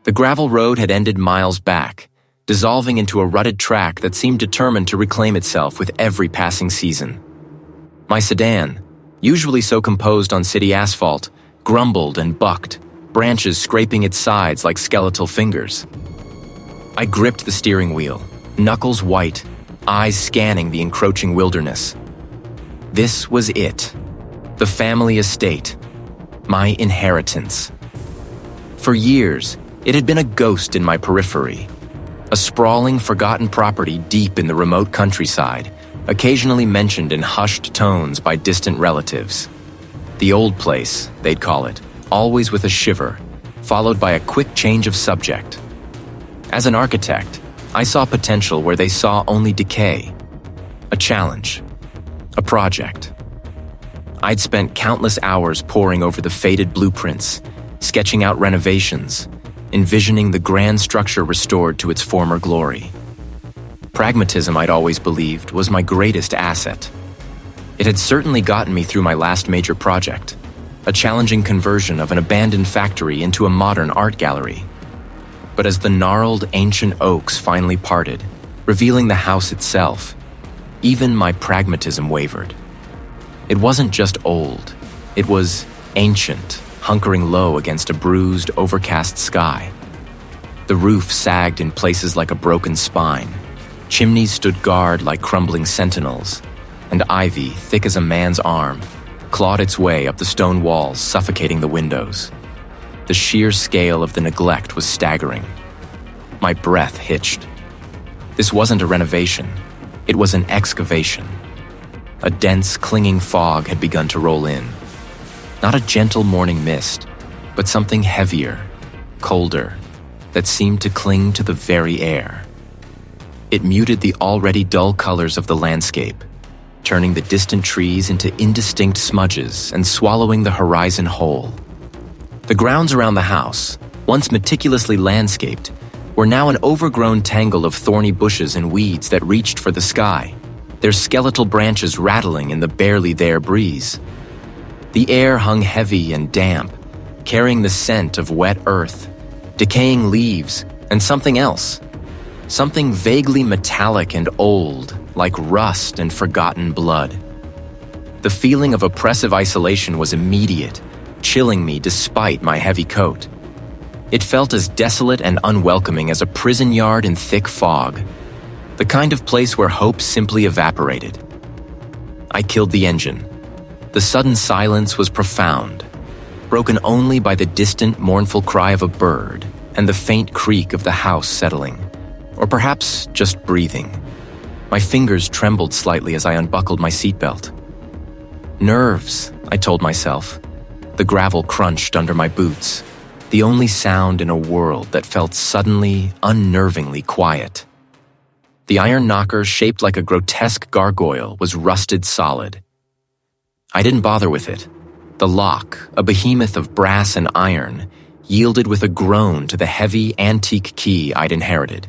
The gravel road had ended miles back, dissolving into a rutted track that seemed determined to reclaim itself with every passing season. My sedan, usually so composed on city asphalt, grumbled and bucked, branches scraping its sides like skeletal fingers. I gripped the steering wheel, knuckles white, eyes scanning the encroaching wilderness. This was it. The family estate. My inheritance. For years, it had been a ghost in my periphery. A sprawling, forgotten property deep in the remote countryside, occasionally mentioned in hushed tones by distant relatives. The old place, they'd call it, always with a shiver, followed by a quick change of subject. As an architect, I saw potential where they saw only decay. A challenge. A project. I'd spent countless hours poring over the faded blueprints, sketching out renovations, envisioning the grand structure restored to its former glory. Pragmatism, I'd always believed, was my greatest asset. It had certainly gotten me through my last major project, a challenging conversion of an abandoned factory into a modern art gallery. But as the gnarled, ancient oaks finally parted, revealing the house itself, even my pragmatism wavered. It wasn't just old, it was ancient, hunkering low against a bruised, overcast sky. The roof sagged in places like a broken spine. Chimneys stood guard like crumbling sentinels, and ivy, thick as a man's arm, clawed its way up the stone walls, suffocating the windows. The sheer scale of the neglect was staggering. My breath hitched. This wasn't a renovation. It was an excavation. A dense, clinging fog had begun to roll in. Not a gentle morning mist, but something heavier, colder, that seemed to cling to the very air. It muted the already dull colors of the landscape, turning the distant trees into indistinct smudges and swallowing the horizon whole. The grounds around the house, once meticulously landscaped, were now an overgrown tangle of thorny bushes and weeds that reached for the sky, their skeletal branches rattling in the barely there breeze. The air hung heavy and damp, carrying the scent of wet earth, decaying leaves, and something else. Something vaguely metallic and old, like rust and forgotten blood. The feeling of oppressive isolation was immediate, chilling me despite my heavy coat. It felt as desolate and unwelcoming as a prison yard in thick fog, the kind of place where hope simply evaporated. I killed the engine. The sudden silence was profound, broken only by the distant, mournful cry of a bird and the faint creak of the house settling. Or perhaps just breathing. My fingers trembled slightly as I unbuckled my seatbelt. Nerves, I told myself. The gravel crunched under my boots, the only sound in a world that felt suddenly, unnervingly quiet. The iron knocker, shaped like a grotesque gargoyle, was rusted solid. I didn't bother with it. The lock, a behemoth of brass and iron, yielded with a groan to the heavy, antique key I'd inherited.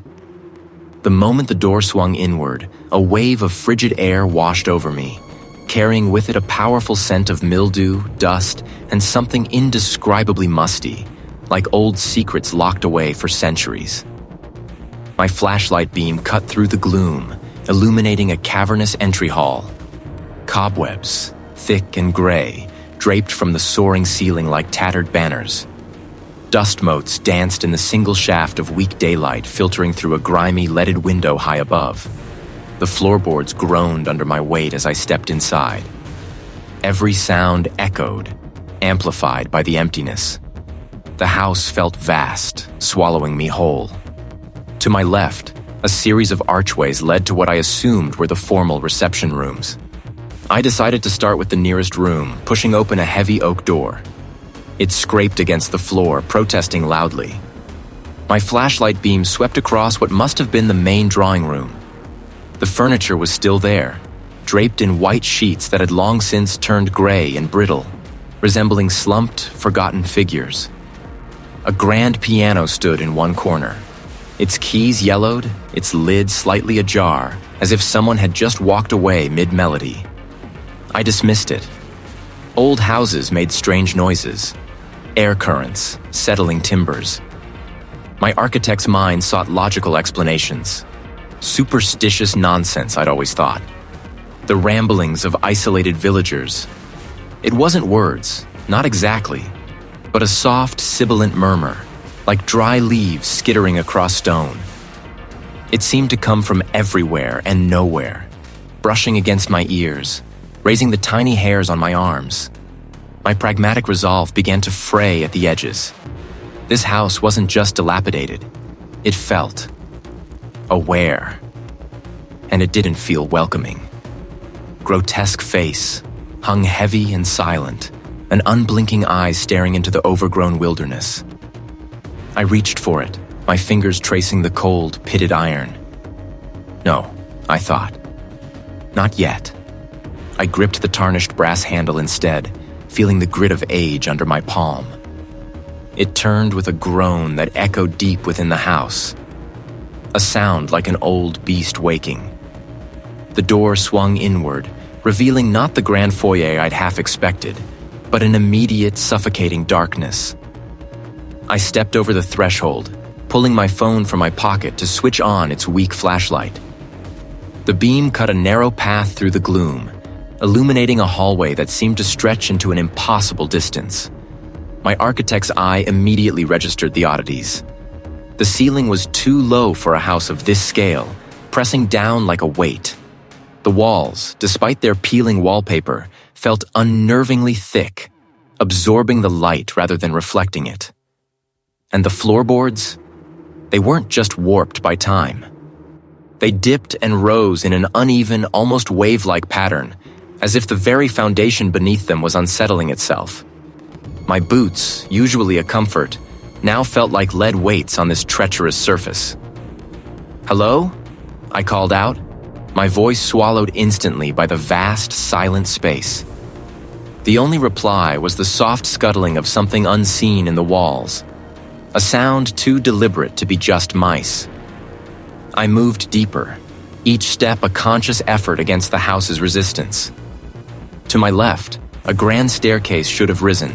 The moment the door swung inward, a wave of frigid air washed over me, carrying with it a powerful scent of mildew, dust, and something indescribably musty, like old secrets locked away for centuries. My flashlight beam cut through the gloom, illuminating a cavernous entry hall. Cobwebs, thick and gray, draped from the soaring ceiling like tattered banners. Dust motes danced in the single shaft of weak daylight filtering through a grimy, leaded window high above. The floorboards groaned under my weight as I stepped inside. Every sound echoed, amplified by the emptiness. The house felt vast, swallowing me whole. To my left, a series of archways led to what I assumed were the formal reception rooms. I decided to start with the nearest room, pushing open a heavy oak door. It scraped against the floor, protesting loudly. My flashlight beam swept across what must have been the main drawing room. The furniture was still there, draped in white sheets that had long since turned gray and brittle, resembling slumped, forgotten figures. A grand piano stood in one corner. Its keys yellowed, its lid slightly ajar, as if someone had just walked away mid-melody. I dismissed it. Old houses made strange noises. Air currents, settling timbers. My architect's mind sought logical explanations. Superstitious nonsense, I'd always thought. The ramblings of isolated villagers. It wasn't words, not exactly, but a soft, sibilant murmur, like dry leaves skittering across stone. It seemed to come from everywhere and nowhere, brushing against my ears, raising the tiny hairs on my arms. My pragmatic resolve began to fray at the edges. This house wasn't just dilapidated. It felt aware. And it didn't feel welcoming. Grotesque face, hung heavy and silent, an unblinking eye staring into the overgrown wilderness. I reached for it, my fingers tracing the cold, pitted iron. No, I thought. Not yet. I gripped the tarnished brass handle instead, feeling the grit of age under my palm. It turned with a groan that echoed deep within the house. A sound like an old beast waking. The door swung inward, revealing not the grand foyer I'd half expected, but an immediate, suffocating darkness. I stepped over the threshold, pulling my phone from my pocket to switch on its weak flashlight. The beam cut a narrow path through the gloom, illuminating a hallway that seemed to stretch into an impossible distance. My architect's eye immediately registered the oddities. The ceiling was too low for a house of this scale, pressing down like a weight. The walls, despite their peeling wallpaper, felt unnervingly thick, absorbing the light rather than reflecting it. And the floorboards? They weren't just warped by time. They dipped and rose in an uneven, almost wave-like pattern, as if the very foundation beneath them was unsettling itself. My boots, usually a comfort, now felt like lead weights on this treacherous surface. "Hello?" I called out, my voice swallowed instantly by the vast, silent space. The only reply was the soft scuttling of something unseen in the walls, a sound too deliberate to be just mice. I moved deeper, each step a conscious effort against the house's resistance. To my left, a grand staircase should have risen,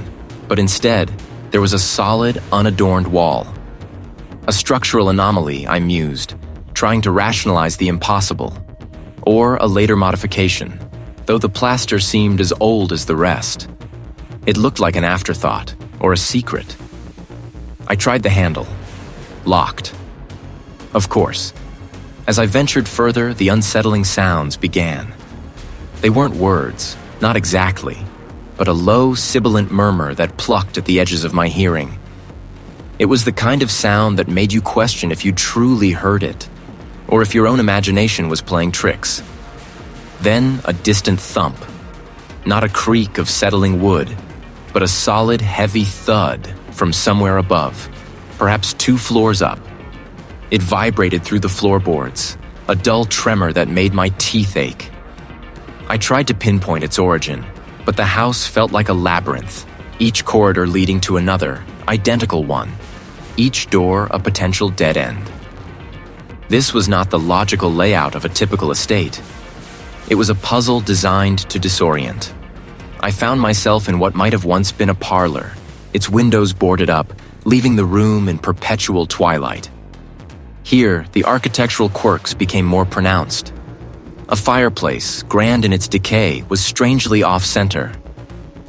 but instead, there was a solid, unadorned wall. A structural anomaly, I mused, trying to rationalize the impossible. Or a later modification, though the plaster seemed as old as the rest. It looked like an afterthought, or a secret. I tried the handle. Locked. Of course. As I ventured further, the unsettling sounds began. They weren't words, not exactly, but a low, sibilant murmur that plucked at the edges of my hearing. It was the kind of sound that made you question if you truly heard it, or if your own imagination was playing tricks. Then a distant thump. Not a creak of settling wood, but a solid, heavy thud from somewhere above, perhaps 2 floors up. It vibrated through the floorboards, a dull tremor that made my teeth ache. I tried to pinpoint its origin, but the house felt like a labyrinth, each corridor leading to another, identical one, each door a potential dead end. This was not the logical layout of a typical estate. It was a puzzle designed to disorient. I found myself in what might have once been a parlor, its windows boarded up, leaving the room in perpetual twilight. Here, the architectural quirks became more pronounced. A fireplace, grand in its decay, was strangely off-center.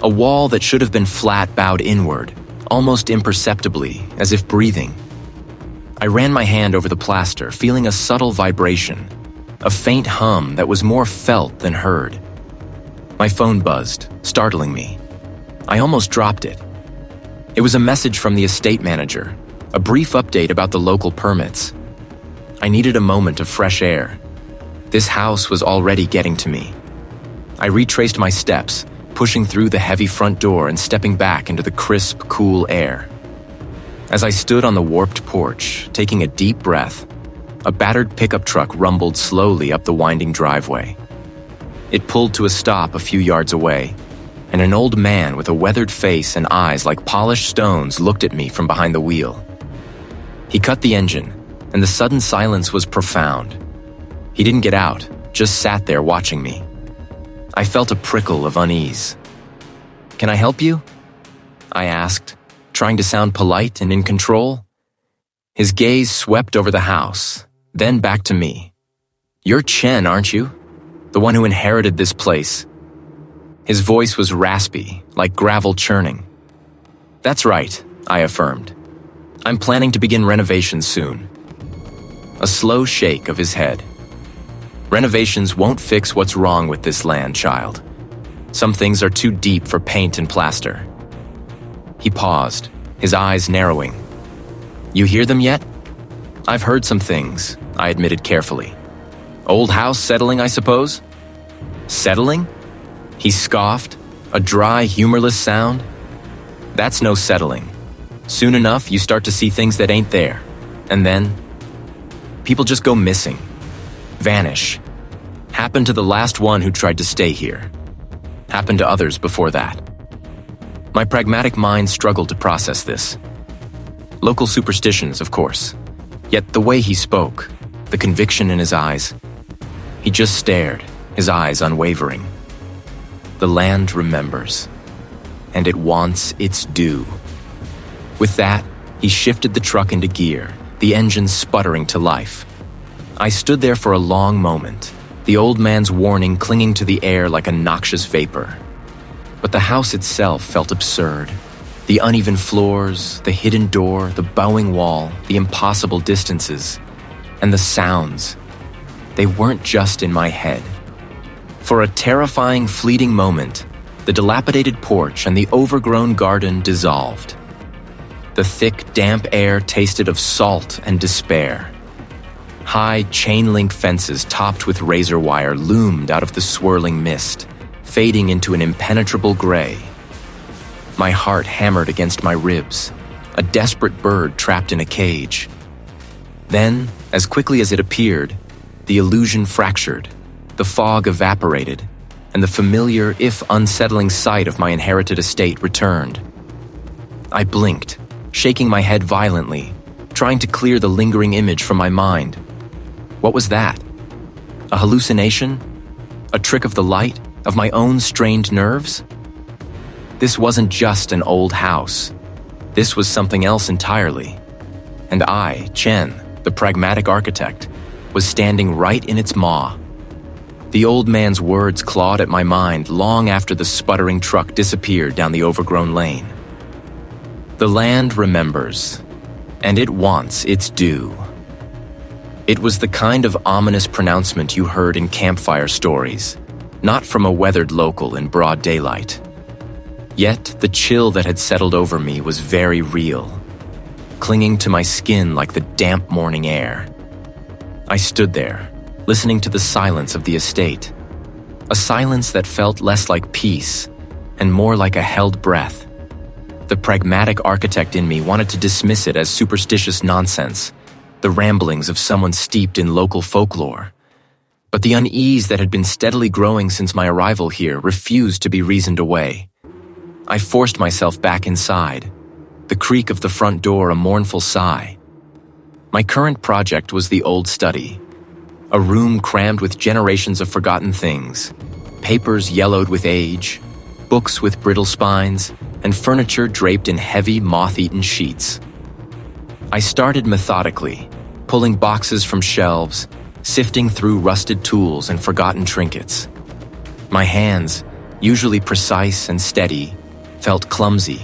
A wall that should have been flat bowed inward, almost imperceptibly, as if breathing. I ran my hand over the plaster, feeling a subtle vibration, a faint hum that was more felt than heard. My phone buzzed, startling me. I almost dropped it. It was a message from the estate manager, a brief update about the local permits. I needed a moment of fresh air. This house was already getting to me. I retraced my steps, pushing through the heavy front door and stepping back into the crisp, cool air. As I stood on the warped porch, taking a deep breath, a battered pickup truck rumbled slowly up the winding driveway. It pulled to a stop a few yards away, and an old man with a weathered face and eyes like polished stones looked at me from behind the wheel. He cut the engine, and the sudden silence was profound. He didn't get out, just sat there watching me. I felt a prickle of unease. "Can I help you?" I asked, trying to sound polite and in control. His gaze swept over the house, then back to me. "You're Chen, aren't you? The one who inherited this place." His voice was raspy, like gravel churning. "That's right," I affirmed. "I'm planning to begin renovations soon." A slow shake of his head. "Renovations won't fix what's wrong with this land, child. Some things are too deep for paint and plaster." He paused, his eyes narrowing. "You hear them yet?" "I've heard some things," I admitted carefully. "Old house settling, I suppose?" "Settling?" He scoffed, a dry, humorless sound. "That's no settling. Soon enough, you start to see things that ain't there. And then, people just go missing. Vanish. Happened to the last one who tried to stay here. Happened to others before that." My pragmatic mind struggled to process this. Local superstitions, of course. Yet the way he spoke, the conviction in his eyes. He just stared, his eyes unwavering. The land remembers, and it wants its due. With that, he shifted the truck into gear, the engine sputtering to life. I stood there for a long moment, the old man's warning clinging to the air like a noxious vapor. But the house itself felt absurd. The uneven floors, the hidden door, the bowing wall, the impossible distances, and the sounds. They weren't just in my head. For a terrifying, fleeting moment, the dilapidated porch and the overgrown garden dissolved. The thick, damp air tasted of salt and despair. High chain-link fences topped with razor wire loomed out of the swirling mist, fading into an impenetrable gray. My heart hammered against my ribs, a desperate bird trapped in a cage. Then, as quickly as it appeared, the illusion fractured, the fog evaporated, and the familiar, if unsettling sight of my inherited estate returned. I blinked, shaking my head violently, trying to clear the lingering image from my mind. What was that? A hallucination? A trick of the light? Of my own strained nerves? This wasn't just an old house. This was something else entirely. And I, Chen, the pragmatic architect, was standing right in its maw. The old man's words clawed at my mind long after the sputtering truck disappeared down the overgrown lane. The land remembers, and it wants its due. It was the kind of ominous pronouncement you heard in campfire stories, not from a weathered local in broad daylight. Yet the chill that had settled over me was very real, clinging to my skin like the damp morning air. I stood there, listening to the silence of the estate, a silence that felt less like peace and more like a held breath. The pragmatic architect in me wanted to dismiss it as superstitious nonsense, the ramblings of someone steeped in local folklore. But the unease that had been steadily growing since my arrival here refused to be reasoned away. I forced myself back inside, the creak of the front door a mournful sigh. My current project was the old study, a room crammed with generations of forgotten things, papers yellowed with age, books with brittle spines, and furniture draped in heavy, moth-eaten sheets. I started methodically, pulling boxes from shelves, sifting through rusted tools and forgotten trinkets. My hands, usually precise and steady, felt clumsy,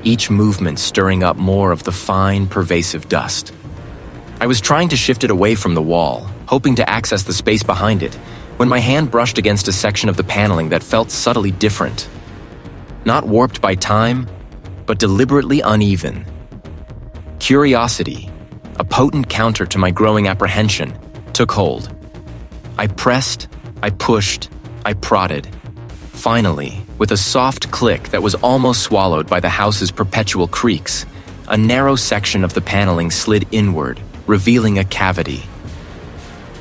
each movement stirring up more of the fine, pervasive dust. I was trying to shift it away from the wall, hoping to access the space behind it, when my hand brushed against a section of the paneling that felt subtly different. Not warped by time, but deliberately uneven. Curiosity, a potent counter to my growing apprehension, took hold. I pressed, I pushed, I prodded. Finally, with a soft click that was almost swallowed by the house's perpetual creaks, a narrow section of the paneling slid inward, revealing a cavity.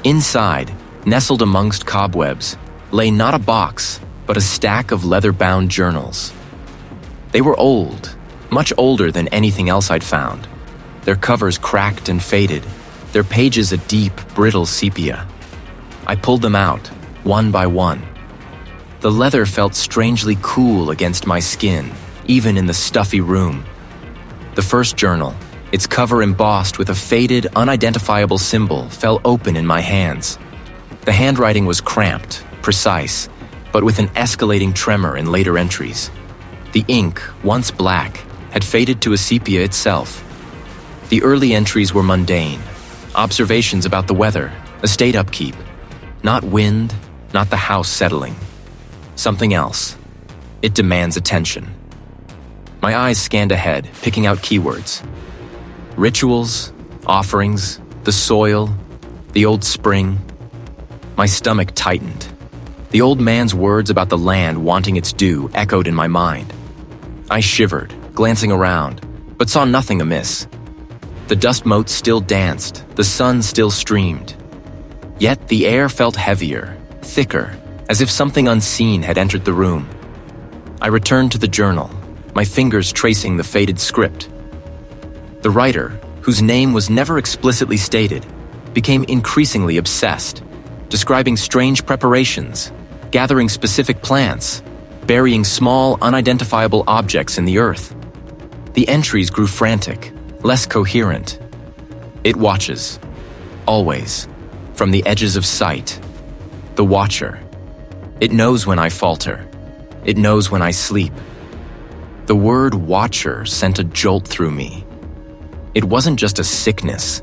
Inside, nestled amongst cobwebs, lay not a box, but a stack of leather-bound journals. They were old, much older than anything else I'd found. Their covers cracked and faded, their pages a deep, brittle sepia. I pulled them out, one by one. The leather felt strangely cool against my skin, even in the stuffy room. The first journal, Its cover embossed with a faded, unidentifiable symbol fell open in my hands. The handwriting was cramped, precise, but with an escalating tremor in later entries. The ink, once black, had faded to a sepia itself. The early entries were mundane, observations about the weather, estate upkeep. Not wind, not the house settling. Something else. It demands attention. My eyes scanned ahead, picking out keywords. Rituals, offerings, the soil, the old spring. My stomach tightened. The old man's words about the land wanting its due echoed in my mind. I shivered, glancing around, but saw nothing amiss. The dust motes still danced, the sun still streamed. Yet the air felt heavier, thicker, as if something unseen had entered the room. I returned to the journal, my fingers tracing the faded script. The writer, whose name was never explicitly stated, became increasingly obsessed, describing strange preparations, gathering specific plants, burying small, unidentifiable objects in the earth. The entries grew frantic, less coherent. It watches, always, from the edges of sight. The watcher. It knows when I falter. It knows when I sleep. The word watcher sent a jolt through me. It wasn't just a sickness.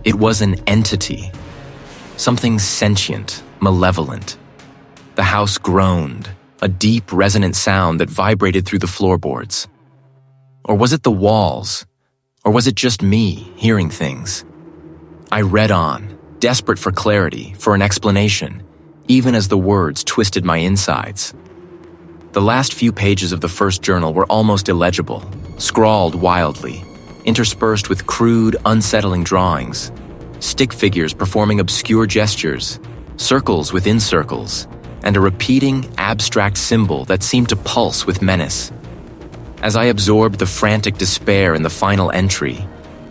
It was an entity. Something sentient, malevolent. The house groaned, a deep, resonant sound that vibrated through the floorboards. Or was it the walls? Or was it just me hearing things? I read on, desperate for clarity, for an explanation, even as the words twisted my insides. The last few pages of the first journal were almost illegible, scrawled wildly, interspersed with crude, unsettling drawings, stick figures performing obscure gestures, circles within circles, and a repeating, abstract symbol that seemed to pulse with menace. As I absorbed the frantic despair in the final entry,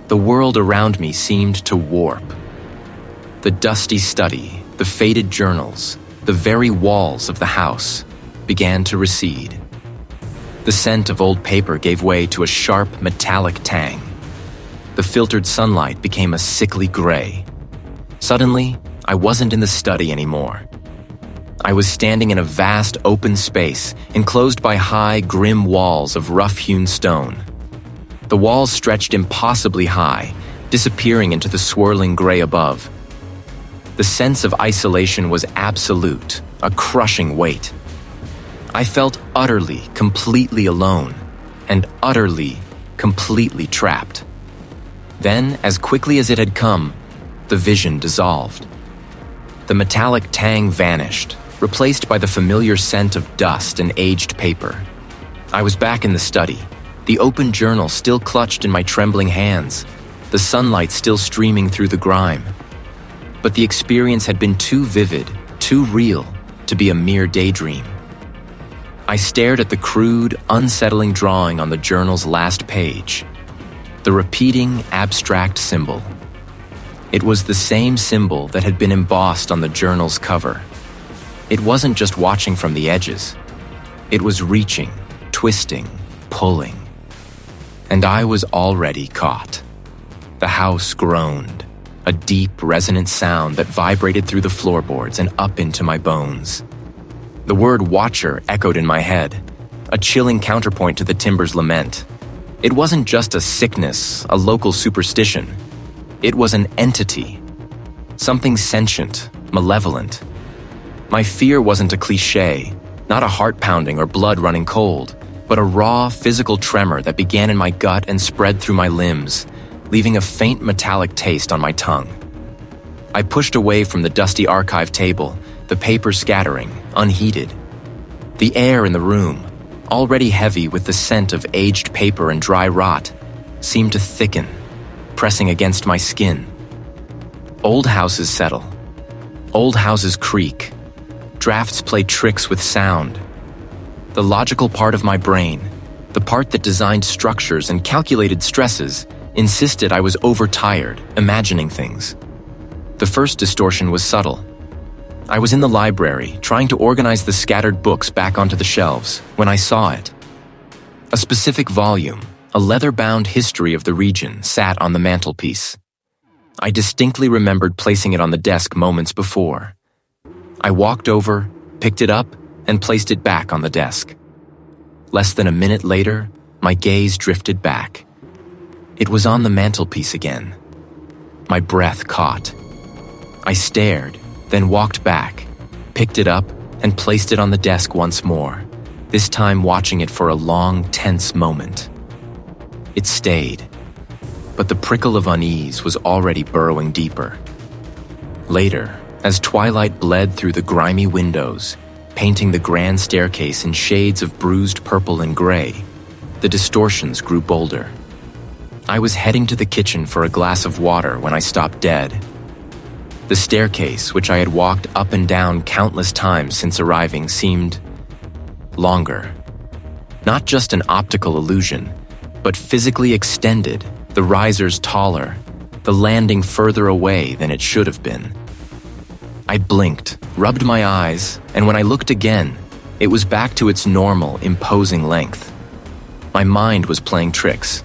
the world around me seemed to warp. The dusty study, the faded journals, the very walls of the house began to recede. The scent of old paper gave way to a sharp, metallic tang. The filtered sunlight became a sickly gray. Suddenly, I wasn't in the study anymore. I was standing in a vast open space, enclosed by high, grim walls of rough-hewn stone. The walls stretched impossibly high, disappearing into the swirling gray above. The sense of isolation was absolute, a crushing weight. I felt utterly, completely alone, and utterly, completely trapped. Then, as quickly as it had come, the vision dissolved. The metallic tang vanished, replaced by the familiar scent of dust and aged paper. I was back in the study, the open journal still clutched in my trembling hands, the sunlight still streaming through the grime. But the experience had been too vivid, too real, to be a mere daydream. I stared at the crude, unsettling drawing on the journal's last page. The repeating, abstract symbol. It was the same symbol that had been embossed on the journal's cover. It wasn't just watching from the edges. It was reaching, twisting, pulling. And I was already caught. The house groaned, a deep, resonant sound that vibrated through the floorboards and up into my bones. The word watcher echoed in my head, a chilling counterpoint to the timber's lament. It wasn't just a sickness, a local superstition. It was an entity. Something sentient, malevolent. My fear wasn't a cliché, not a heart pounding or blood running cold, but a raw, physical tremor that began in my gut and spread through my limbs, leaving a faint metallic taste on my tongue. I pushed away from the dusty archive table, the paper scattering, unheeded. The air in the room, already heavy with the scent of aged paper and dry rot, seemed to thicken, pressing against my skin. Old houses settle. Old houses creak. Drafts play tricks with sound. The logical part of my brain, the part that designed structures and calculated stresses, insisted I was overtired, imagining things. The first distortion was subtle. I was in the library, trying to organize the scattered books back onto the shelves, when I saw it. A specific volume, A leather-bound history of the region sat on the mantelpiece. I distinctly remembered placing it on the desk moments before. I walked over, picked it up, and placed it back on the desk. Less than a minute later, my gaze drifted back. It was on the mantelpiece again. My breath caught. I stared, then walked back, picked it up, and placed it on the desk once more, this time watching it for a long, tense moment. It stayed, but the prickle of unease was already burrowing deeper. Later, as twilight bled through the grimy windows, painting the grand staircase in shades of bruised purple and gray, the distortions grew bolder. I was heading to the kitchen for a glass of water when I stopped dead. The staircase, which I had walked up and down countless times since arriving, seemed longer. Not just an optical illusion, but physically extended, the risers taller, the landing further away than it should have been. I blinked, rubbed my eyes, and when I looked again, it was back to its normal, imposing length. My mind was playing tricks.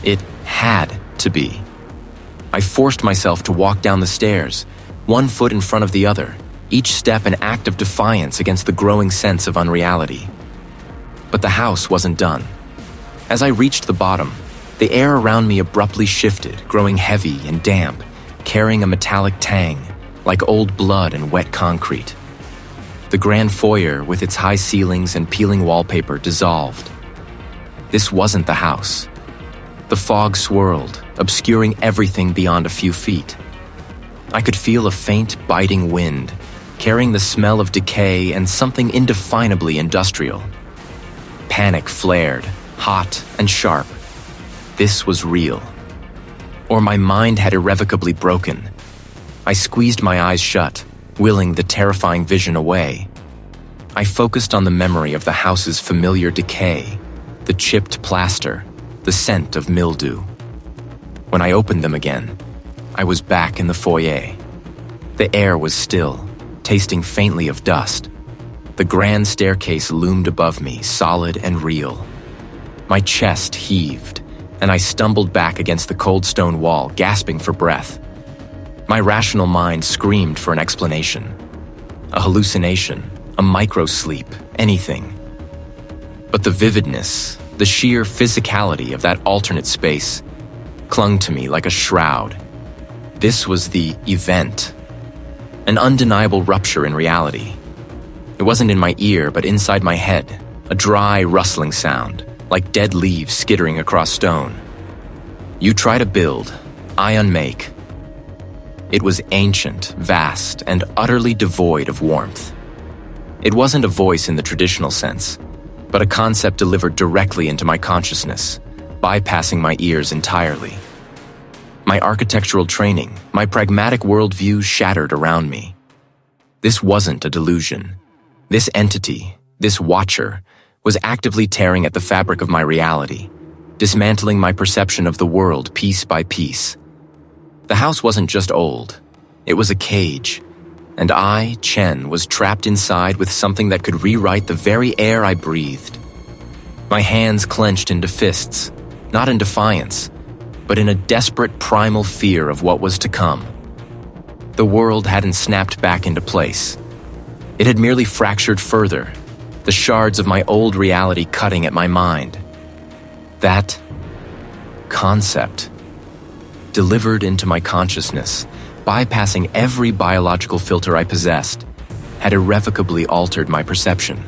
It had to be. I forced myself to walk down the stairs, one foot in front of the other, each step an act of defiance against the growing sense of unreality. But the house wasn't done. As I reached the bottom, the air around me abruptly shifted, growing heavy and damp, carrying a metallic tang, like old blood and wet concrete. The grand foyer, with its high ceilings and peeling wallpaper, dissolved. This wasn't the house. The fog swirled, obscuring everything beyond a few feet. I could feel a faint, biting wind, carrying the smell of decay and something indefinably industrial. Panic flared, hot and sharp. This was real. Or my mind had irrevocably broken. I squeezed my eyes shut, willing the terrifying vision away. I focused on the memory of the house's familiar decay, the chipped plaster, the scent of mildew. When I opened them again, I was back in the foyer. The air was still, tasting faintly of dust. The grand staircase loomed above me, solid and real. My chest heaved, and I stumbled back against the cold stone wall, gasping for breath. My rational mind screamed for an explanation. A hallucination, a micro-sleep, anything. But the vividness, the sheer physicality of that alternate space clung to me like a shroud. This was the event. An undeniable rupture in reality. It wasn't in my ear, but inside my head, a dry, rustling sound, like dead leaves skittering across stone. You try to build, I unmake. It was ancient, vast, and utterly devoid of warmth. It wasn't a voice in the traditional sense, but a concept delivered directly into my consciousness, bypassing my ears entirely. My architectural training, my pragmatic worldview shattered around me. This wasn't a delusion. This entity, this watcher, was actively tearing at the fabric of my reality, dismantling my perception of the world piece by piece. The house wasn't just old. It was a cage, and I, Chen, was trapped inside with something that could rewrite the very air I breathed. My hands clenched into fists, not in defiance, but in a desperate primal fear of what was to come. The world hadn't snapped back into place. It had merely fractured further, the shards of my old reality cutting at my mind. That concept, delivered into my consciousness, bypassing every biological filter I possessed, had irrevocably altered my perception.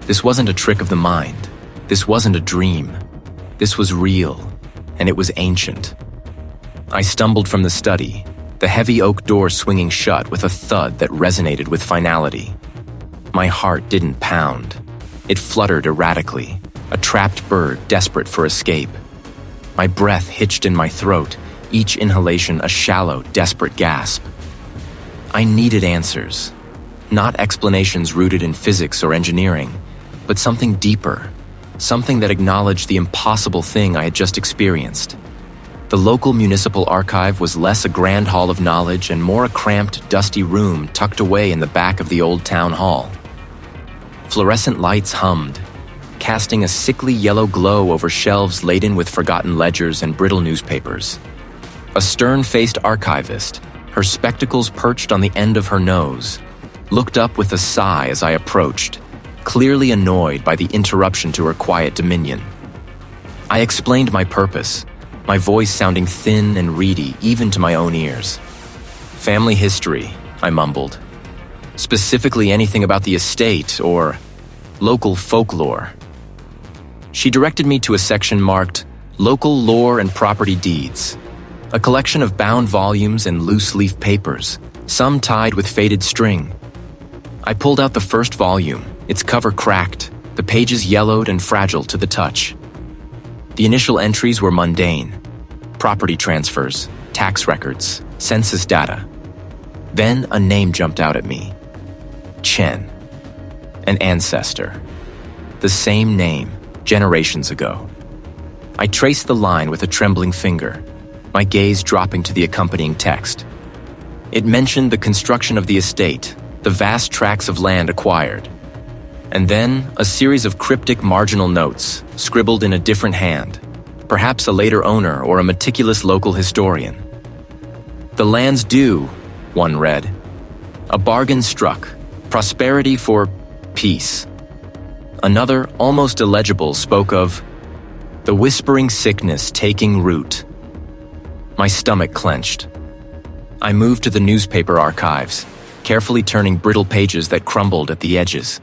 This wasn't a trick of the mind. This wasn't a dream. This was real, and it was ancient. I stumbled from the study, the heavy oak door swinging shut with a thud that resonated with finality. My heart didn't pound. It fluttered erratically, a trapped bird desperate for escape. My breath hitched in my throat, each inhalation a shallow, desperate gasp. I needed answers, not explanations rooted in physics or engineering, but something deeper, something that acknowledged the impossible thing I had just experienced. The local municipal archive was less a grand hall of knowledge and more a cramped, dusty room tucked away in the back of the old town hall. Fluorescent lights hummed, casting a sickly yellow glow over shelves laden with forgotten ledgers and brittle newspapers. A stern-faced archivist, her spectacles perched on the end of her nose, looked up with a sigh as I approached, clearly annoyed by the interruption to her quiet dominion. I explained my purpose, my voice sounding thin and reedy even to my own ears. "Family history," I mumbled. "Specifically anything about the estate or local folklore." She directed me to a section marked Local Lore and Property Deeds, a collection of bound volumes and loose-leaf papers, some tied with faded string. I pulled out the first volume, its cover cracked, the pages yellowed and fragile to the touch. The initial entries were mundane: property transfers, tax records, census data. Then a name jumped out at me. Chen. An ancestor. The same name, generations ago. I traced the line with a trembling finger, my gaze dropping to the accompanying text. It mentioned the construction of the estate, the vast tracts of land acquired, and then a series of cryptic marginal notes, scribbled in a different hand, perhaps a later owner or a meticulous local historian. "The land's due," one read. "A bargain struck. Prosperity for peace." Another, almost illegible, spoke of the whispering sickness taking root. My stomach clenched. I moved to the newspaper archives, carefully turning brittle pages that crumbled at the edges.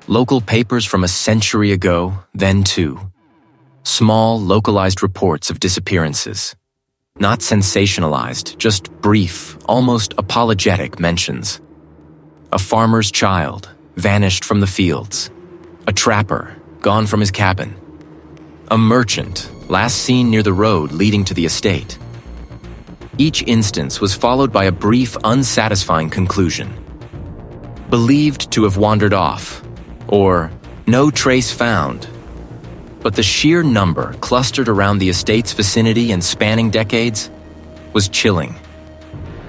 Local papers from a century ago, then too. Small, localized reports of disappearances. Not sensationalized, just brief, almost apologetic mentions. A farmer's child, vanished from the fields. A trapper, gone from his cabin. A merchant, last seen near the road leading to the estate. Each instance was followed by a brief, unsatisfying conclusion. Believed to have wandered off, or no trace found. But the sheer number clustered around the estate's vicinity and spanning decades was chilling.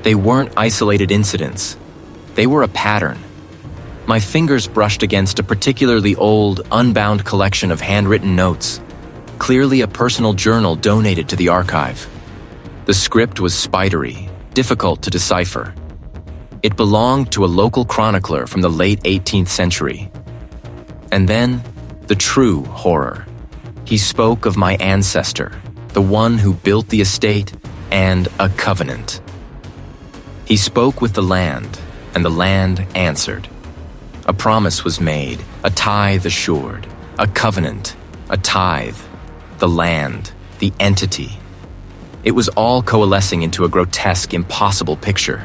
They weren't isolated incidents. They were a pattern. My fingers brushed against a particularly old, unbound collection of handwritten notes, clearly a personal journal donated to the archive. The script was spidery, difficult to decipher. It belonged to a local chronicler from the late 18th century. And then, the true horror. He spoke of my ancestor, the one who built the estate, and a covenant. He spoke with the land, and the land answered. A promise was made, a tithe assured, a covenant, a tithe, the land, the entity. It was all coalescing into a grotesque, impossible picture.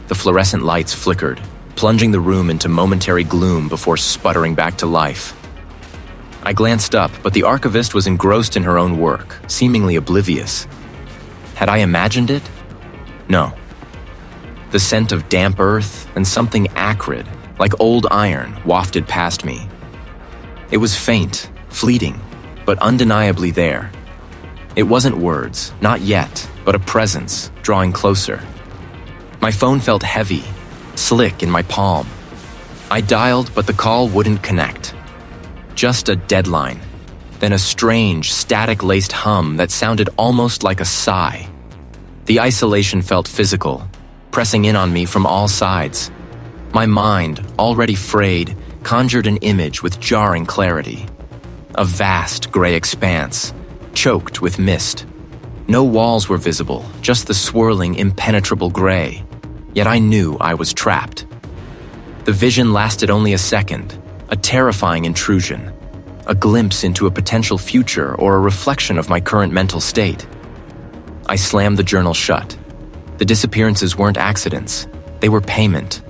The fluorescent lights flickered, plunging the room into momentary gloom before sputtering back to life. I glanced up, but the archivist was engrossed in her own work, seemingly oblivious. Had I imagined it? No. The scent of damp earth and something acrid, like old iron, wafted past me. It was faint, fleeting, but undeniably there. It wasn't words, not yet, but a presence, drawing closer. My phone felt heavy, slick in my palm. I dialed, but the call wouldn't connect. Just a deadline, then a strange, static-laced hum that sounded almost like a sigh. The isolation felt physical, pressing in on me from all sides. My mind, already frayed, conjured an image with jarring clarity. A vast gray expanse, choked with mist. No walls were visible, just the swirling, impenetrable gray. Yet I knew I was trapped. The vision lasted only a second, a terrifying intrusion, a glimpse into a potential future or a reflection of my current mental state. I slammed the journal shut. The disappearances weren't accidents, they were payment.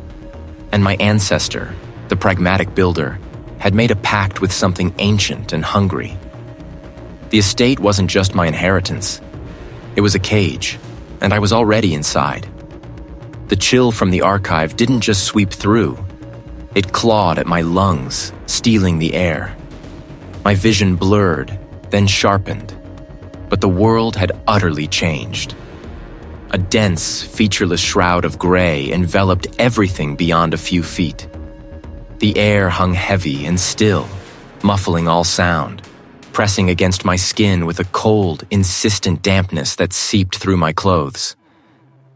And my ancestor, the pragmatic builder, had made a pact with something ancient and hungry. The estate wasn't just my inheritance. It was a cage, and I was already inside. The chill from the archive didn't just sweep through. It clawed at my lungs, stealing the air. My vision blurred, then sharpened. But the world had utterly changed. A dense, featureless shroud of gray enveloped everything beyond a few feet. The air hung heavy and still, muffling all sound, pressing against my skin with a cold, insistent dampness that seeped through my clothes.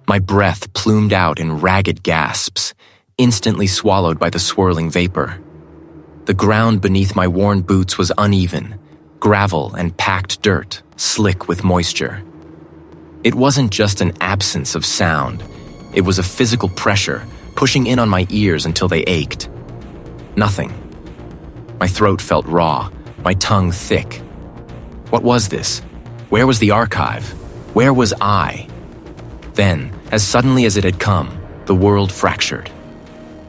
My breath plumed out in ragged gasps, instantly swallowed by the swirling vapor. The ground beneath my worn boots was uneven, gravel and packed dirt, slick with moisture. It wasn't just an absence of sound, it was a physical pressure, pushing in on my ears until they ached. Nothing. My throat felt raw, my tongue thick. What was this? Where was the archive? Where was I? Then, as suddenly as it had come, the world fractured.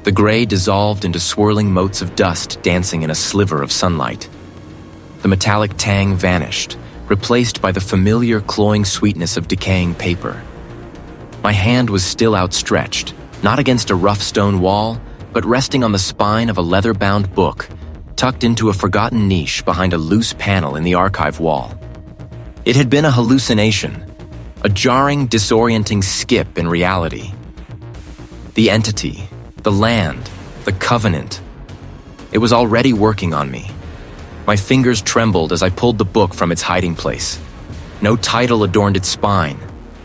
The gray dissolved into swirling motes of dust dancing in a sliver of sunlight. The metallic tang vanished, replaced by the familiar cloying sweetness of decaying paper. My hand was still outstretched, not against a rough stone wall, but resting on the spine of a leather-bound book, tucked into a forgotten niche behind a loose panel in the archive wall. It had been a hallucination, a jarring, disorienting skip in reality. The entity, the land, the covenant. It was already working on me. My fingers trembled as I pulled the book from its hiding place. No title adorned its spine.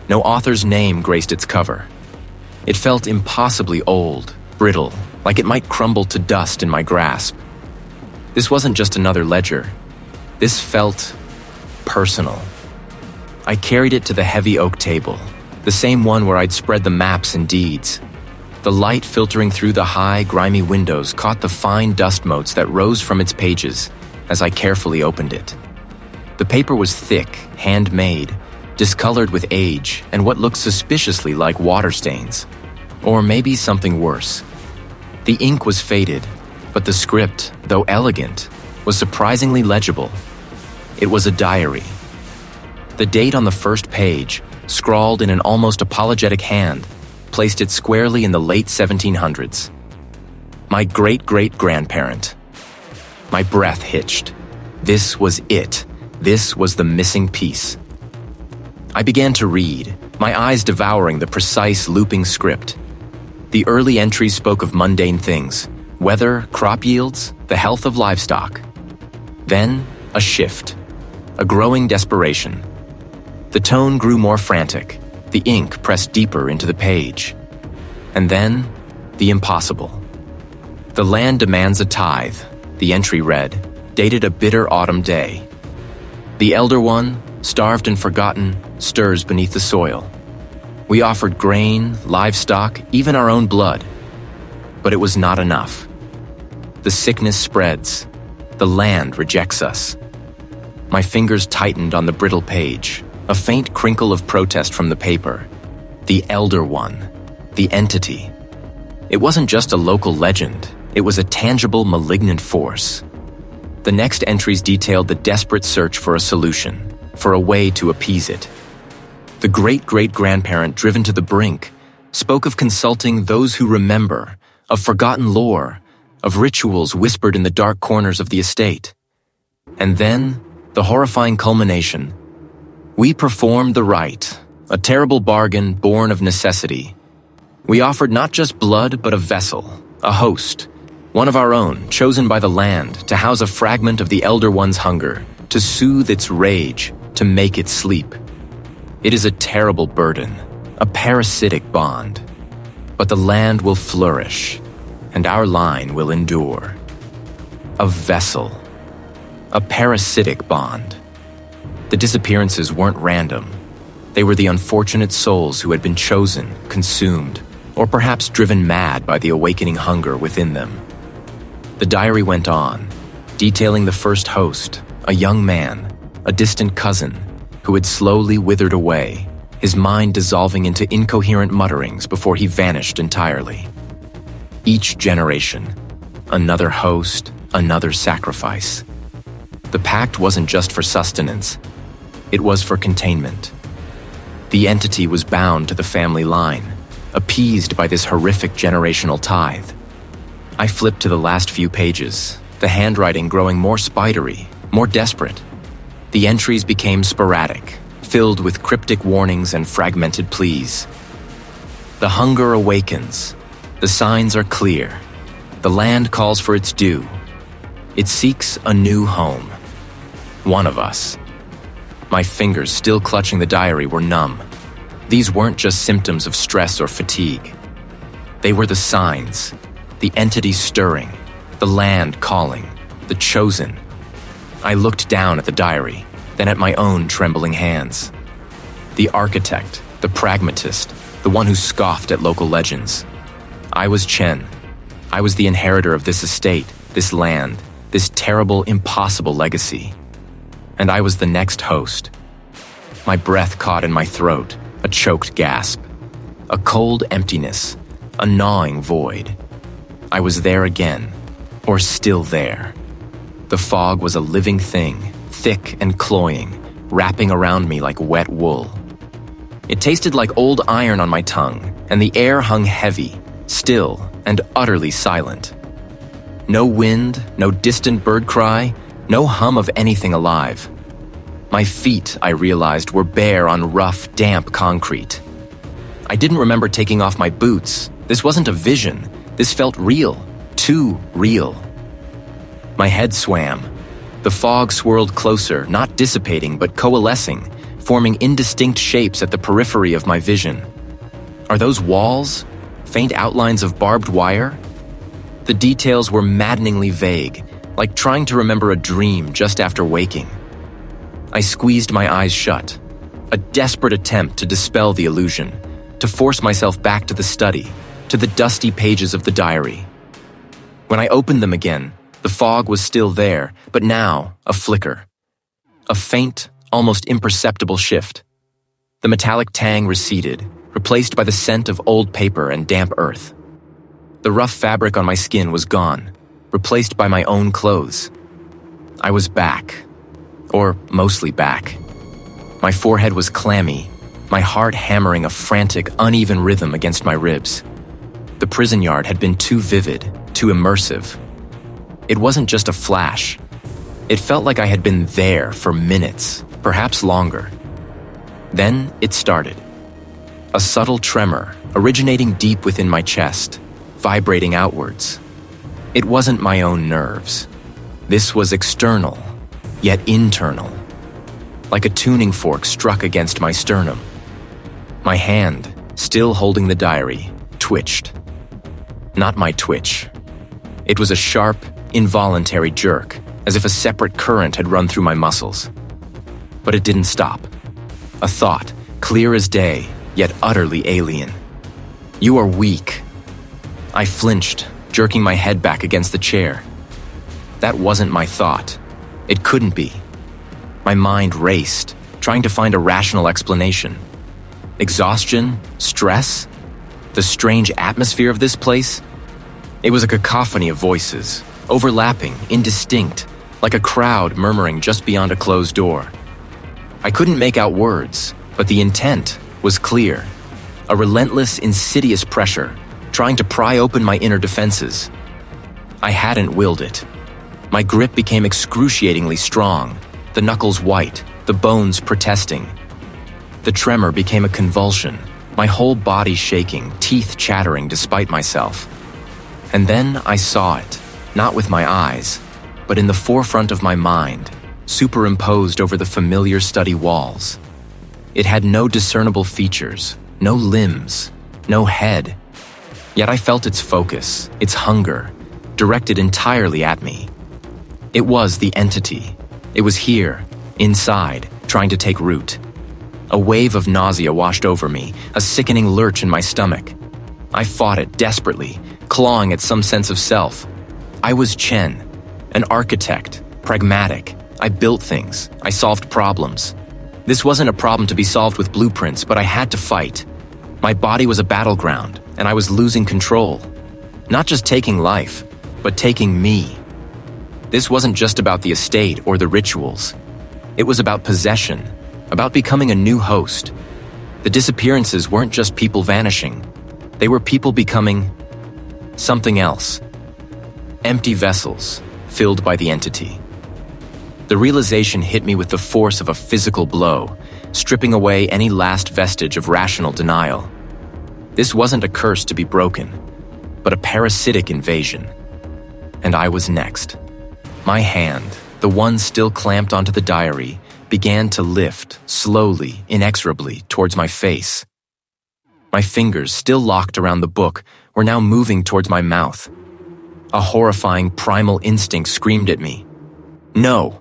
No author's name graced its cover. It felt impossibly old, brittle, like it might crumble to dust in my grasp. This wasn't just another ledger. This felt personal. I carried it to the heavy oak table, the same one where I'd spread the maps and deeds. The light filtering through the high, grimy windows caught the fine dust motes that rose from its pages as I carefully opened it. The paper was thick, handmade, discolored with age and what looked suspiciously like water stains. Or maybe something worse. The ink was faded, but the script, though elegant, was surprisingly legible. It was a diary. The date on the first page, scrawled in an almost apologetic hand, placed it squarely in the late 1700s. My great-great-grandparent. My breath hitched. This was it. This was the missing piece. I began to read, my eyes devouring the precise looping script. The early entries spoke of mundane things, weather, crop yields, the health of livestock. Then, a shift, a growing desperation. The tone grew more frantic, the ink pressed deeper into the page. And then, the impossible. The land demands a tithe, the entry read, dated a bitter autumn day. The elder one, starved and forgotten, stirs beneath the soil. We offered grain, livestock, even our own blood. But it was not enough. The sickness spreads. The land rejects us. My fingers tightened on the brittle page, a faint crinkle of protest from the paper. The elder one. The entity. It wasn't just a local legend. It was a tangible, malignant force. The next entries detailed the desperate search for a solution, for a way to appease it. The great-great-grandparent, driven to the brink, spoke of consulting those who remember, of forgotten lore, of rituals whispered in the dark corners of the estate. And then, the horrifying culmination. We performed the rite, a terrible bargain born of necessity. We offered not just blood, but a vessel, a host, one of our own, chosen by the land to house a fragment of the Elder One's hunger, to soothe its rage, to make it sleep. It is a terrible burden, a parasitic bond. But the land will flourish, and our line will endure. A vessel, a parasitic bond. The disappearances weren't random. They were the unfortunate souls who had been chosen, consumed, or perhaps driven mad by the awakening hunger within them. The diary went on, detailing the first host, a young man, a distant cousin, who had slowly withered away, his mind dissolving into incoherent mutterings before he vanished entirely. Each generation, another host, another sacrifice. The pact wasn't just for sustenance, it was for containment. The entity was bound to the family line, appeased by this horrific generational tithe. I flipped to the last few pages, the handwriting growing more spidery, more desperate. The entries became sporadic, filled with cryptic warnings and fragmented pleas. The hunger awakens. The signs are clear. The land calls for its due. It seeks a new home. One of us. My fingers, still clutching the diary, were numb. These weren't just symptoms of stress or fatigue. They were the signs, the entity stirring, the land calling, the chosen. I looked down at the diary, then at my own trembling hands. The architect, the pragmatist, the one who scoffed at local legends. I was Chen. I was the inheritor of this estate, this land, this terrible, impossible legacy. And I was the next host. My breath caught in my throat, a choked gasp. A cold emptiness, a gnawing void. I was there again, or still there. The fog was a living thing, thick and cloying, wrapping around me like wet wool. It tasted like old iron on my tongue, and the air hung heavy, still and utterly silent. No wind, no distant bird cry, no hum of anything alive. My feet, I realized, were bare on rough, damp concrete. I didn't remember taking off my boots. This wasn't a vision. This felt real, too real. My head swam. The fog swirled closer, not dissipating, but coalescing, forming indistinct shapes at the periphery of my vision. Are those walls? Faint outlines of barbed wire? The details were maddeningly vague, like trying to remember a dream just after waking. I squeezed my eyes shut, a desperate attempt to dispel the illusion, to force myself back to the study, to the dusty pages of the diary. When I opened them again, the fog was still there, but now a flicker. A faint, almost imperceptible shift. The metallic tang receded, replaced by the scent of old paper and damp earth. The rough fabric on my skin was gone, replaced by my own clothes. I was back. Or mostly back. My forehead was clammy, my heart hammering a frantic, uneven rhythm against my ribs. The prison yard had been too vivid, too immersive. It wasn't just a flash. It felt like I had been there for minutes, perhaps longer. Then it started. A subtle tremor, originating deep within my chest, vibrating outwards. It wasn't my own nerves. This was external, yet internal. Like a tuning fork struck against my sternum. My hand, still holding the diary, twitched. Not my twitch. It was a sharp, involuntary jerk, as if a separate current had run through my muscles. But it didn't stop. A thought, clear as day, yet utterly alien. You are weak. I flinched, jerking my head back against the chair. That wasn't my thought. It couldn't be. My mind raced, trying to find a rational explanation. Exhaustion? Stress? The strange atmosphere of this place? It was a cacophony of voices, overlapping, indistinct, like a crowd murmuring just beyond a closed door. I couldn't make out words, but the intent was clear. A relentless, insidious pressure, trying to pry open my inner defenses. I hadn't willed it. My grip became excruciatingly strong, the knuckles white, the bones protesting. The tremor became a convulsion, my whole body shaking, teeth chattering despite myself. And then I saw it, not with my eyes, but in the forefront of my mind, superimposed over the familiar study walls. It had no discernible features, no limbs, no head. Yet I felt its focus, its hunger, directed entirely at me. It was the entity. It was here, inside, trying to take root. A wave of nausea washed over me, a sickening lurch in my stomach. I fought it desperately, clawing at some sense of self. I was Chen, an architect, pragmatic. I built things. I solved problems. This wasn't a problem to be solved with blueprints, but I had to fight. My body was a battleground, and I was losing control. Not just taking life, but taking me. This wasn't just about the estate or the rituals. It was about possession, about becoming a new host. The disappearances weren't just people vanishing. They were people becoming something else. Empty vessels, filled by the entity. The realization hit me with the force of a physical blow, stripping away any last vestige of rational denial. This wasn't a curse to be broken, but a parasitic invasion. And I was next. My hand, the one still clamped onto the diary, began to lift, slowly, inexorably, towards my face. My fingers, still locked around the book, were now moving towards my mouth. A horrifying primal instinct screamed at me. No!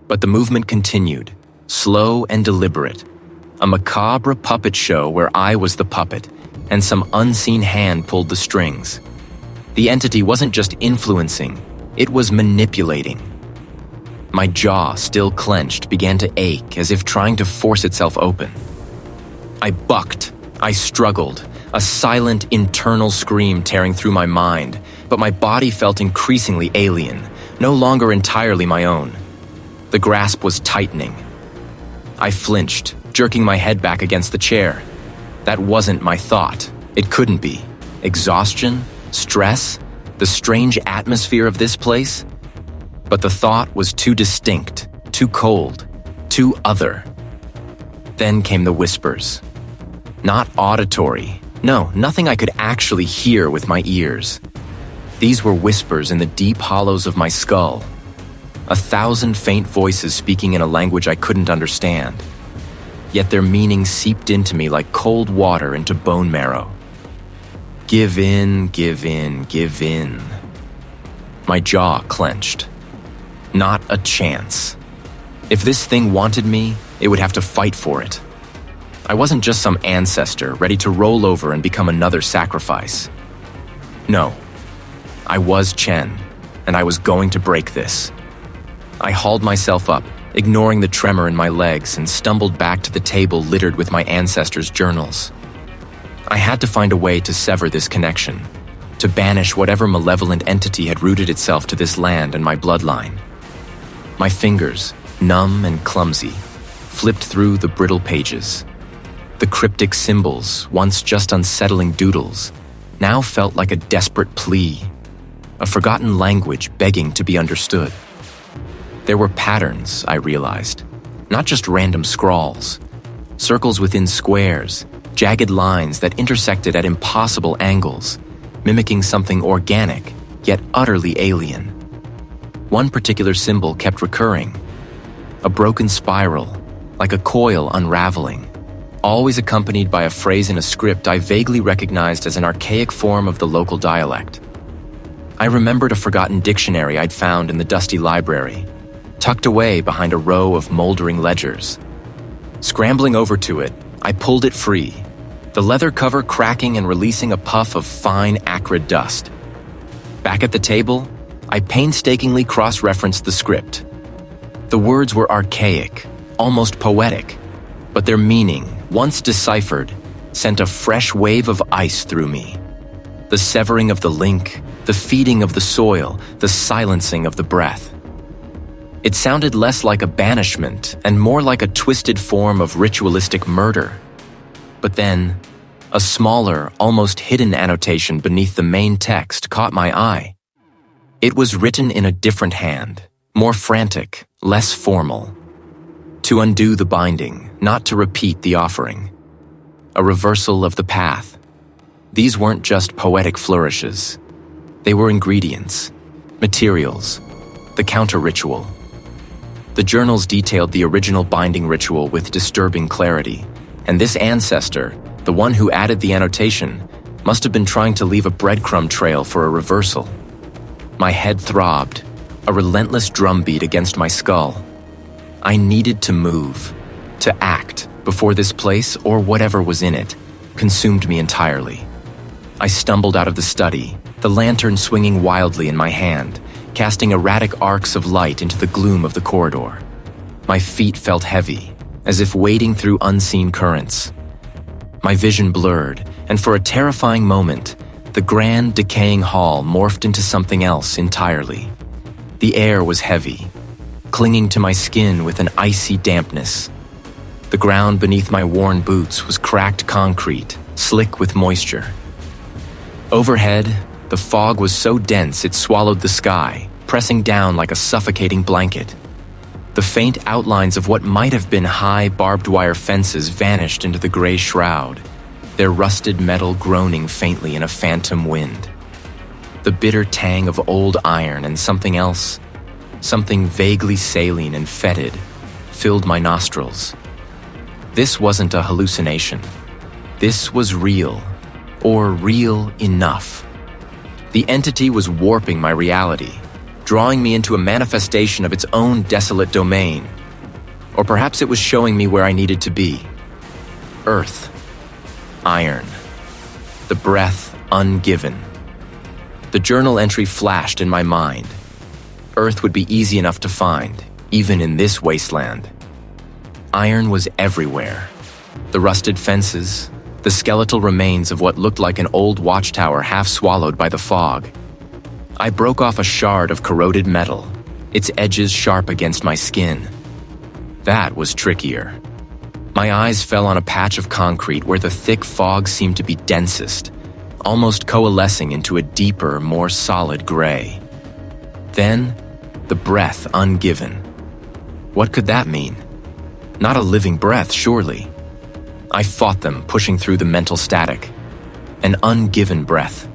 But the movement continued, slow and deliberate. A macabre puppet show where I was the puppet, and some unseen hand pulled the strings. The entity wasn't just influencing, it was manipulating. My jaw, still clenched, began to ache as if trying to force itself open. I bucked, I struggled, a silent internal scream tearing through my mind, but my body felt increasingly alien, no longer entirely my own. The grasp was tightening. I flinched, jerking my head back against the chair. That wasn't my thought. It couldn't be. Exhaustion? Stress? The strange atmosphere of this place? But the thought was too distinct, too cold, too other. Then came the whispers. Not auditory. No, nothing I could actually hear with my ears. These were whispers in the deep hollows of my skull. 1,000 faint voices speaking in a language I couldn't understand. Yet their meaning seeped into me like cold water into bone marrow. Give in, give in, give in. My jaw clenched. Not a chance. If this thing wanted me, it would have to fight for it. I wasn't just some ancestor ready to roll over and become another sacrifice. No, I was Chen, and I was going to break this. I hauled myself up, ignoring the tremor in my legs, and stumbled back to the table littered with my ancestors' journals. I had to find a way to sever this connection, to banish whatever malevolent entity had rooted itself to this land and my bloodline. My fingers, numb and clumsy, flipped through the brittle pages. The cryptic symbols, once just unsettling doodles, now felt like a desperate plea, a forgotten language begging to be understood. There were patterns, I realized, not just random scrawls, circles within squares, jagged lines that intersected at impossible angles, mimicking something organic, yet utterly alien. One particular symbol kept recurring, a broken spiral, like a coil unraveling, always accompanied by a phrase in a script I vaguely recognized as an archaic form of the local dialect. I remembered a forgotten dictionary I'd found in the dusty library, tucked away behind a row of moldering ledgers. Scrambling over to it, I pulled it free, the leather cover cracking and releasing a puff of fine, acrid dust. Back at the table, I painstakingly cross-referenced the script. The words were archaic, almost poetic, but their meaning, once deciphered, sent a fresh wave of ice through me. The severing of the link, the feeding of the soil, the silencing of the breath. It sounded less like a banishment and more like a twisted form of ritualistic murder. But then, a smaller, almost hidden annotation beneath the main text caught my eye. It was written in a different hand, more frantic, less formal. To undo the binding, not to repeat the offering. A reversal of the path. These weren't just poetic flourishes. They were ingredients, materials, the counter-ritual. The journals detailed the original binding ritual with disturbing clarity, and this ancestor, the one who added the annotation, must have been trying to leave a breadcrumb trail for a reversal. My head throbbed, a relentless drumbeat against my skull. I needed to move, to act, before this place, or whatever was in it, consumed me entirely. I stumbled out of the study, the lantern swinging wildly in my hand, casting erratic arcs of light into the gloom of the corridor. My feet felt heavy, as if wading through unseen currents. My vision blurred, and for a terrifying moment, the grand, decaying hall morphed into something else entirely. The air was heavy, clinging to my skin with an icy dampness. The ground beneath my worn boots was cracked concrete, slick with moisture. Overhead, the fog was so dense it swallowed the sky, pressing down like a suffocating blanket. The faint outlines of what might have been high barbed wire fences vanished into the gray shroud, their rusted metal groaning faintly in a phantom wind. The bitter tang of old iron and something else, something vaguely saline and fetid, filled my nostrils. This wasn't a hallucination. This was real, or real enough. The entity was warping my reality, drawing me into a manifestation of its own desolate domain. Or perhaps it was showing me where I needed to be. Earth. Iron. The breath ungiven. The journal entry flashed in my mind. Earth would be easy enough to find, even in this wasteland. Iron was everywhere. The rusted fences, the skeletal remains of what looked like an old watchtower half swallowed by the fog. I broke off a shard of corroded metal, its edges sharp against my skin. That was trickier. My eyes fell on a patch of concrete where the thick fog seemed to be densest, almost coalescing into a deeper, more solid gray. Then, the breath ungiven. What could that mean? Not a living breath, surely. I fought them, pushing through the mental static. An ungiven breath.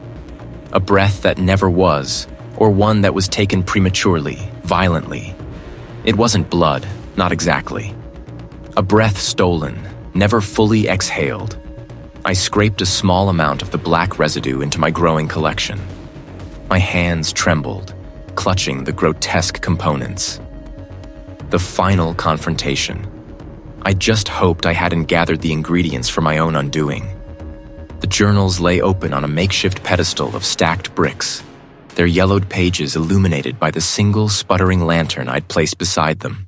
A breath that never was, or one that was taken prematurely, violently. It wasn't blood, not exactly. A breath stolen, never fully exhaled. I scraped a small amount of the black residue into my growing collection. My hands trembled, clutching the grotesque components. The final confrontation. I just hoped I hadn't gathered the ingredients for my own undoing. The journals lay open on a makeshift pedestal of stacked bricks, their yellowed pages illuminated by the single sputtering lantern I'd placed beside them.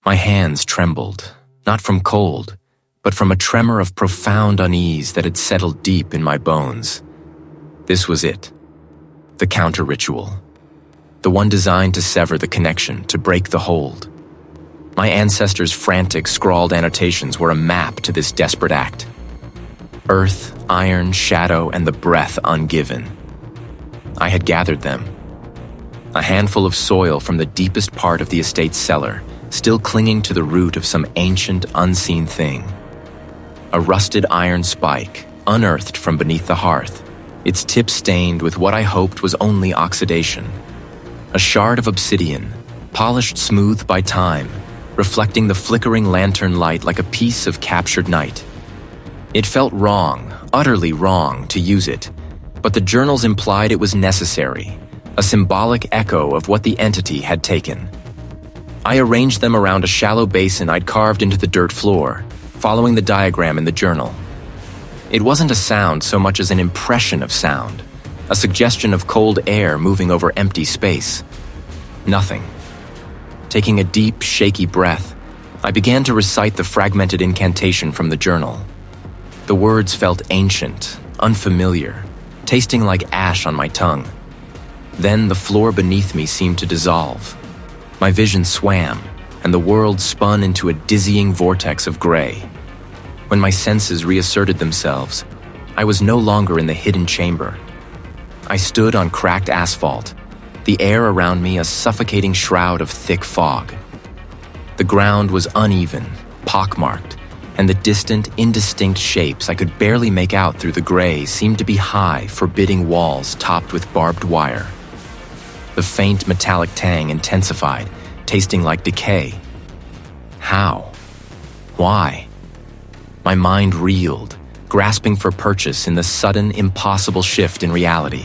My hands trembled, not from cold, but from a tremor of profound unease that had settled deep in my bones. This was it. The counter-ritual. The one designed to sever the connection, to break the hold. My ancestors' frantic, scrawled annotations were a map to this desperate act. Earth, iron, shadow, and the breath ungiven. I had gathered them. A handful of soil from the deepest part of the estate's cellar, still clinging to the root of some ancient, unseen thing. A rusted iron spike, unearthed from beneath the hearth, its tip stained with what I hoped was only oxidation. A shard of obsidian, polished smooth by time, reflecting the flickering lantern light like a piece of captured night. It felt wrong, utterly wrong, to use it, but the journals implied it was necessary, a symbolic echo of what the entity had taken. I arranged them around a shallow basin I'd carved into the dirt floor, following the diagram in the journal. It wasn't a sound so much as an impression of sound, a suggestion of cold air moving over empty space. Nothing. Taking a deep, shaky breath, I began to recite the fragmented incantation from the journal. The words felt ancient, unfamiliar, tasting like ash on my tongue. Then the floor beneath me seemed to dissolve. My vision swam, and the world spun into a dizzying vortex of gray. When my senses reasserted themselves, I was no longer in the hidden chamber. I stood on cracked asphalt, the air around me a suffocating shroud of thick fog. The ground was uneven, pockmarked, and the distant, indistinct shapes I could barely make out through the gray seemed to be high, forbidding walls topped with barbed wire. The faint metallic tang intensified, tasting like decay. How? Why? My mind reeled, grasping for purchase in the sudden, impossible shift in reality.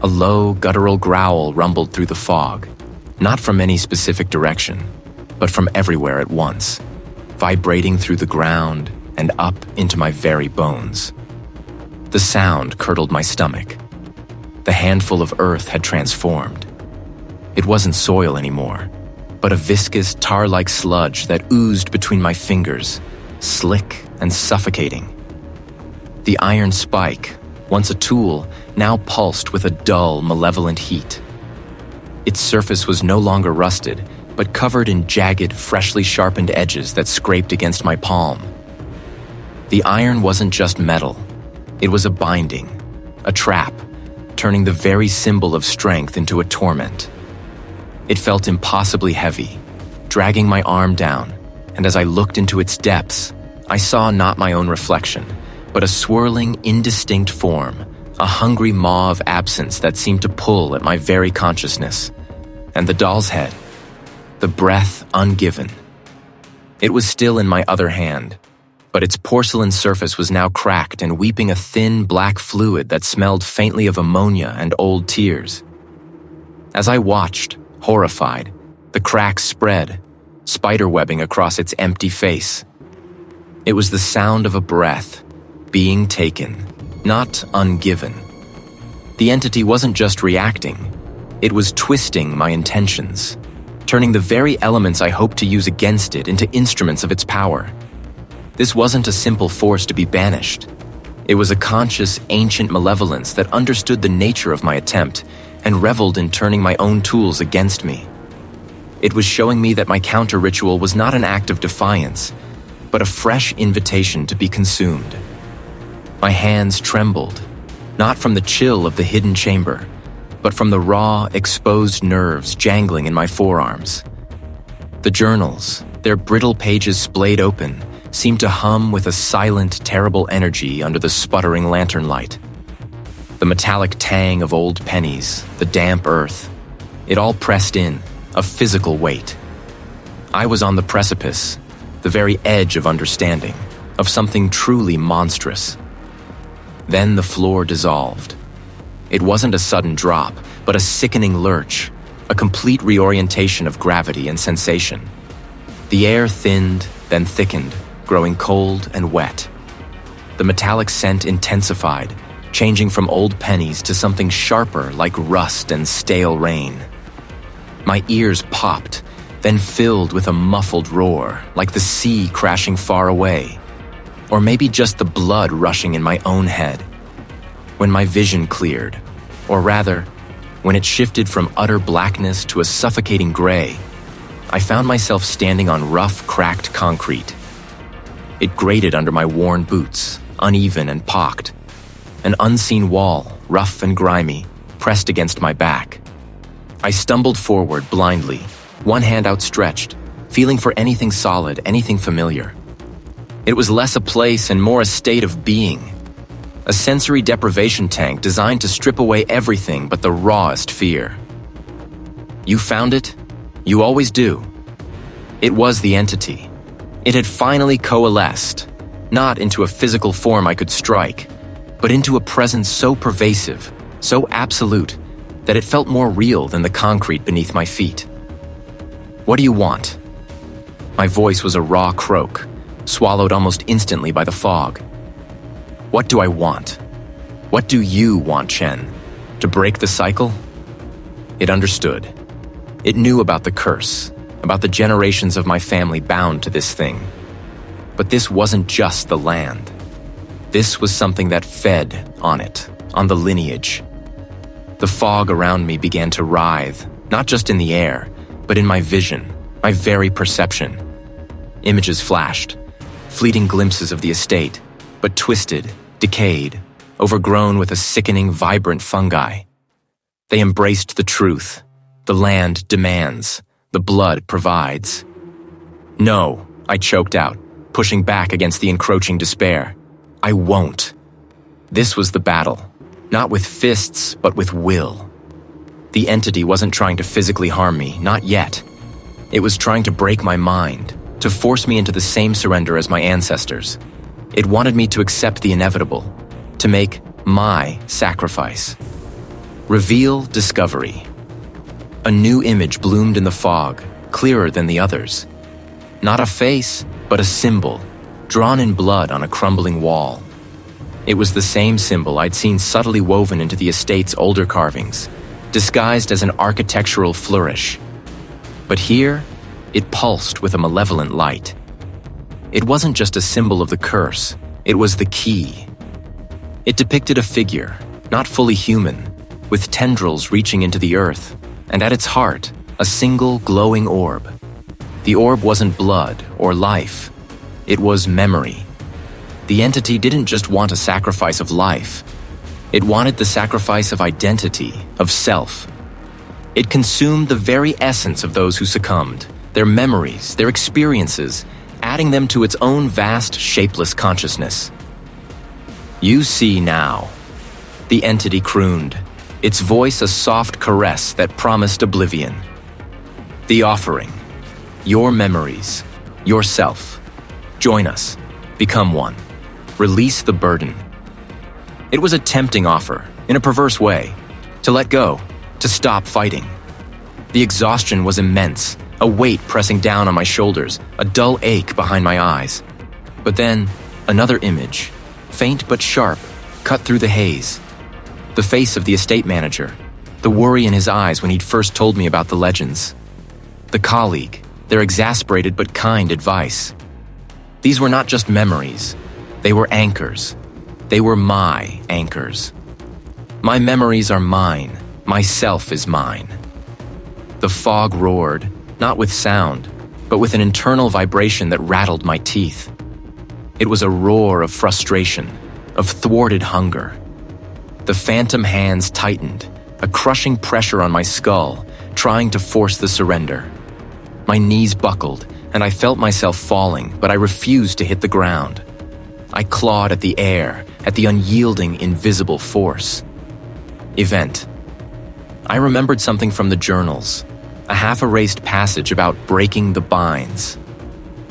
A low, guttural growl rumbled through the fog, not from any specific direction, but from everywhere at once, vibrating through the ground and up into my very bones. The sound curdled my stomach. The handful of earth had transformed. It wasn't soil anymore, but a viscous, tar-like sludge that oozed between my fingers, slick and suffocating. The iron spike, once a tool, now pulsed with a dull, malevolent heat. Its surface was no longer rusted, but covered in jagged, freshly sharpened edges that scraped against my palm. The iron wasn't just metal. It was a binding, a trap, turning the very symbol of strength into a torment. It felt impossibly heavy, dragging my arm down, and as I looked into its depths, I saw not my own reflection, but a swirling, indistinct form, a hungry maw of absence that seemed to pull at my very consciousness. And the doll's head. The breath ungiven. It was still in my other hand, but its porcelain surface was now cracked and weeping a thin black fluid that smelled faintly of ammonia and old tears. As I watched, horrified, the cracks spread, spiderwebbing across its empty face. It was the sound of a breath, being taken, not ungiven. The entity wasn't just reacting, it was twisting my intentions, turning the very elements I hoped to use against it into instruments of its power. This wasn't a simple force to be banished. It was a conscious, ancient malevolence that understood the nature of my attempt and reveled in turning my own tools against me. It was showing me that my counter-ritual was not an act of defiance, but a fresh invitation to be consumed. My hands trembled, not from the chill of the hidden chamber, but from the raw, exposed nerves jangling in my forearms. The journals, their brittle pages splayed open, seemed to hum with a silent, terrible energy under the sputtering lantern light. The metallic tang of old pennies, the damp earth, it all pressed in, a physical weight. I was on the precipice, the very edge of understanding, of something truly monstrous. Then the floor dissolved. It wasn't a sudden drop, but a sickening lurch, a complete reorientation of gravity and sensation. The air thinned, then thickened, growing cold and wet. The metallic scent intensified, changing from old pennies to something sharper like rust and stale rain. My ears popped, then filled with a muffled roar, like the sea crashing far away, or maybe just the blood rushing in my own head. When my vision cleared, or rather, when it shifted from utter blackness to a suffocating gray, I found myself standing on rough, cracked concrete. It grated under my worn boots, uneven and pocked. An unseen wall, rough and grimy, pressed against my back. I stumbled forward blindly, one hand outstretched, feeling for anything solid, anything familiar. It was less a place and more a state of being. A sensory deprivation tank designed to strip away everything but the rawest fear. You found it? You always do. It was the entity. It had finally coalesced, not into a physical form I could strike, but into a presence so pervasive, so absolute, that it felt more real than the concrete beneath my feet. What do you want? My voice was a raw croak, swallowed almost instantly by the fog. What do I want? What do you want, Chen? To break the cycle? It understood. It knew about the curse, about the generations of my family bound to this thing. But this wasn't just the land. This was something that fed on it, on the lineage. The fog around me began to writhe, not just in the air, but in my vision, my very perception. Images flashed, fleeting glimpses of the estate, but twisted, decayed, overgrown with a sickening, vibrant fungi. They embraced the truth. The land demands. The blood provides. No, I choked out, pushing back against the encroaching despair. I won't. This was the battle, not with fists, but with will. The entity wasn't trying to physically harm me, not yet. It was trying to break my mind, to force me into the same surrender as my ancestors. It wanted me to accept the inevitable, to make my sacrifice. Reveal discovery. A new image bloomed in the fog, clearer than the others. Not a face, but a symbol, drawn in blood on a crumbling wall. It was the same symbol I'd seen subtly woven into the estate's older carvings, disguised as an architectural flourish. But here, it pulsed with a malevolent light. It wasn't just a symbol of the curse, it was the key. It depicted a figure, not fully human, with tendrils reaching into the earth, and at its heart, a single glowing orb. The orb wasn't blood or life, it was memory. The entity didn't just want a sacrifice of life, it wanted the sacrifice of identity, of self. It consumed the very essence of those who succumbed, their memories, their experiences, adding them to its own vast, shapeless consciousness. You see now, the entity crooned, its voice a soft caress that promised oblivion. The offering. Your memories. Yourself. Join us. Become one. Release the burden. It was a tempting offer, in a perverse way, to let go, to stop fighting. The exhaustion was immense, a weight pressing down on my shoulders, a dull ache behind my eyes. But then, another image, faint but sharp, cut through the haze. The face of the estate manager, the worry in his eyes when he'd first told me about the legends. The colleague, their exasperated but kind advice. These were not just memories, they were anchors. They were my anchors. My memories are mine, myself is mine. The fog roared, not with sound, but with an internal vibration that rattled my teeth. It was a roar of frustration, of thwarted hunger. The phantom hands tightened, a crushing pressure on my skull, trying to force the surrender. My knees buckled, and I felt myself falling, but I refused to hit the ground. I clawed at the air, at the unyielding, invisible force. Event. I remembered something from the journals, a half-erased passage about breaking the binds.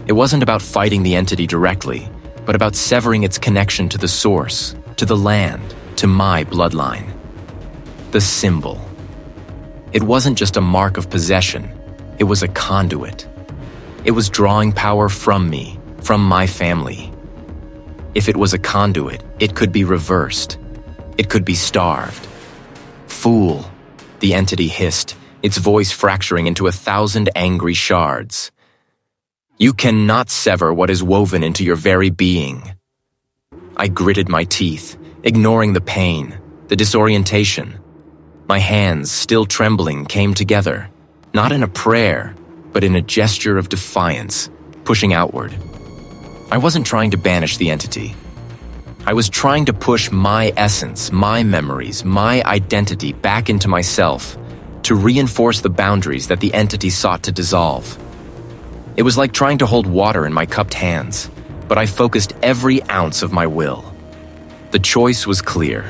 It wasn't about fighting the entity directly, but about severing its connection to the source, to the land, to my bloodline. The symbol. It wasn't just a mark of possession, it was a conduit. It was drawing power from me, from my family. If it was a conduit, it could be reversed. It could be starved. Fool, the entity hissed, its voice fracturing into 1,000 angry shards. You cannot sever what is woven into your very being. I gritted my teeth, ignoring the pain, the disorientation. My hands, still trembling, came together, not in a prayer, but in a gesture of defiance, pushing outward. I wasn't trying to banish the entity. I was trying to push my essence, my memories, my identity back into myself, to reinforce the boundaries that the entity sought to dissolve. It was like trying to hold water in my cupped hands, but I focused every ounce of my will. The choice was clear.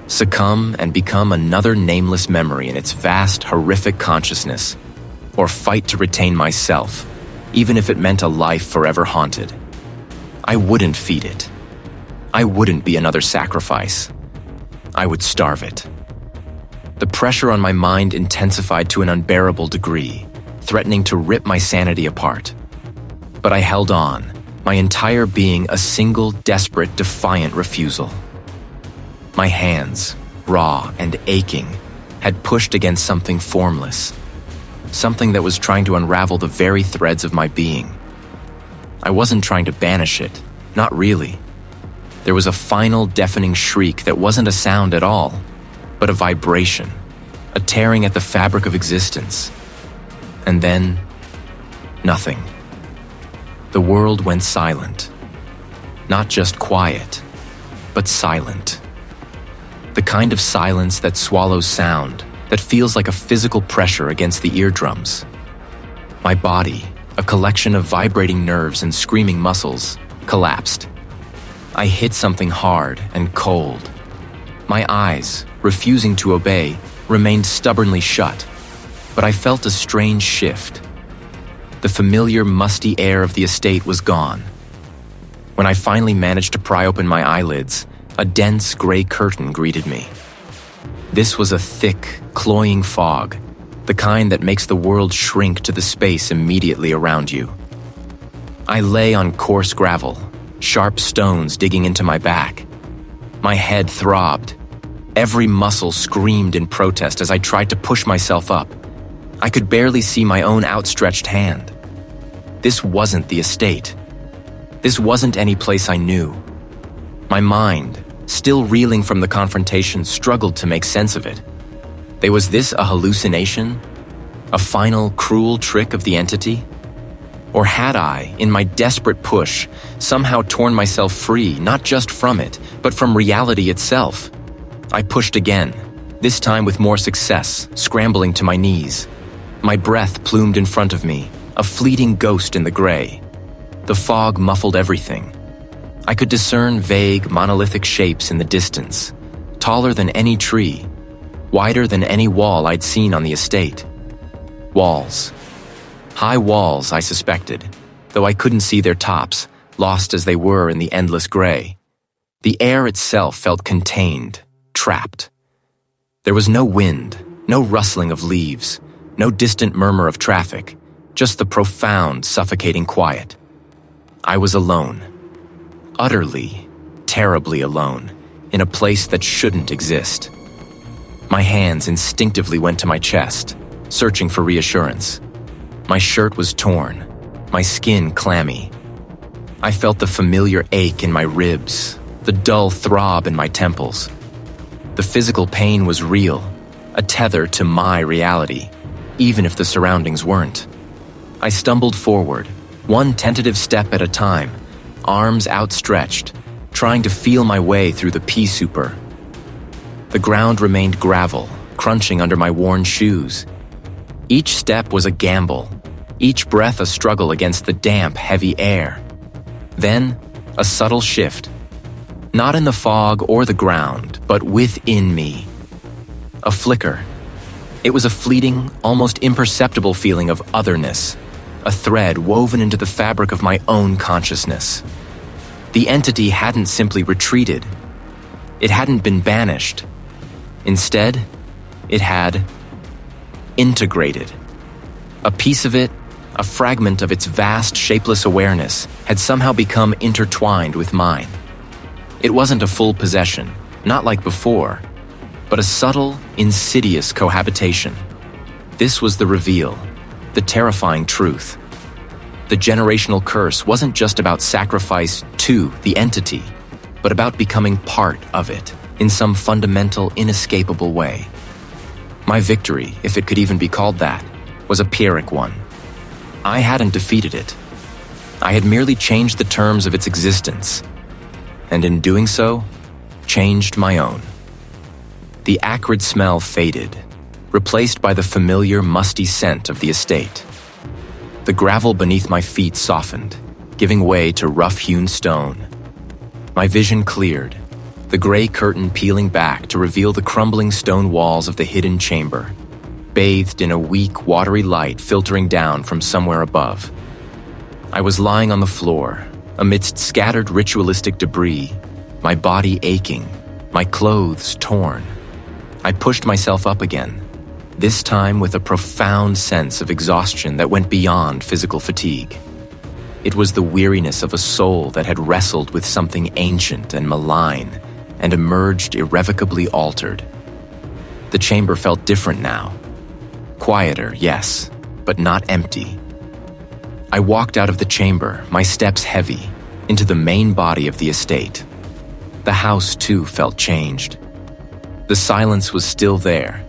Succumb and become another nameless memory in its vast, horrific consciousness, or fight to retain myself, even if it meant a life forever haunted. I wouldn't feed it. I wouldn't be another sacrifice. I would starve it. The pressure on my mind intensified to an unbearable degree, threatening to rip my sanity apart. But I held on, my entire being a single, desperate, defiant refusal. My hands, raw and aching, had pushed against something formless, something that was trying to unravel the very threads of my being. I wasn't trying to banish it, not really. There was a final deafening shriek that wasn't a sound at all, but a vibration, a tearing at the fabric of existence. And then, nothing. The world went silent. Not just quiet, but silent. The kind of silence that swallows sound, that feels like a physical pressure against the eardrums. My body, a collection of vibrating nerves and screaming muscles, collapsed. I hit something hard and cold. My eyes, refusing to obey, remained stubbornly shut, but I felt a strange shift. The familiar, musty air of the estate was gone. When I finally managed to pry open my eyelids, a dense gray curtain greeted me. This was a thick, cloying fog, the kind that makes the world shrink to the space immediately around you. I lay on coarse gravel, sharp stones digging into my back. My head throbbed. Every muscle screamed in protest as I tried to push myself up. I could barely see my own outstretched hand. This wasn't the estate. This wasn't any place I knew. My mind, still reeling from the confrontation, struggled to make sense of it. Was this a hallucination? A final, cruel trick of the entity? Or had I, in my desperate push, somehow torn myself free, not just from it, but from reality itself? I pushed again, this time with more success, scrambling to my knees. My breath plumed in front of me, a fleeting ghost in the gray. The fog muffled everything. I could discern vague, monolithic shapes in the distance, taller than any tree, wider than any wall I'd seen on the estate. Walls, High walls, I suspected, though I couldn't see their tops, lost as they were in the endless gray. The air itself felt contained, trapped. There was no wind, no rustling of leaves, no distant murmur of traffic, just the profound, suffocating quiet. I was alone. Utterly, terribly alone, in a place that shouldn't exist. My hands instinctively went to my chest, searching for reassurance. My shirt was torn, my skin clammy. I felt the familiar ache in my ribs, the dull throb in my temples. The physical pain was real, a tether to my reality, even if the surroundings weren't. I stumbled forward, one tentative step at a time, arms outstretched, trying to feel my way through the pea souper. The ground remained gravel, crunching under my worn shoes. Each step was a gamble, each breath a struggle against the damp, heavy air. Then, a subtle shift. Not in the fog or the ground, but within me. A flicker. It was a fleeting, almost imperceptible feeling of otherness, a thread woven into the fabric of my own consciousness. The entity hadn't simply retreated. It hadn't been banished. Instead, it had integrated. A piece of it, a fragment of its vast, shapeless awareness, had somehow become intertwined with mine. It wasn't a full possession, not like before, but a subtle, insidious cohabitation. This was the reveal, the terrifying truth. The generational curse wasn't just about sacrifice to the entity, but about becoming part of it in some fundamental, inescapable way. My victory, if it could even be called that, was a Pyrrhic one. I hadn't defeated it. I had merely changed the terms of its existence, and in doing so, changed my own. The acrid smell faded, replaced by the familiar, musty scent of the estate. The gravel beneath my feet softened, giving way to rough-hewn stone. My vision cleared, the gray curtain peeling back to reveal the crumbling stone walls of the hidden chamber, bathed in a weak, watery light filtering down from somewhere above. I was lying on the floor, amidst scattered ritualistic debris, my body aching, my clothes torn. I pushed myself up again, this time with a profound sense of exhaustion that went beyond physical fatigue. It was the weariness of a soul that had wrestled with something ancient and malign and emerged irrevocably altered. The chamber felt different now. Quieter, yes, but not empty. I walked out of the chamber, my steps heavy, into the main body of the estate. The house, too, felt changed. The silence was still there,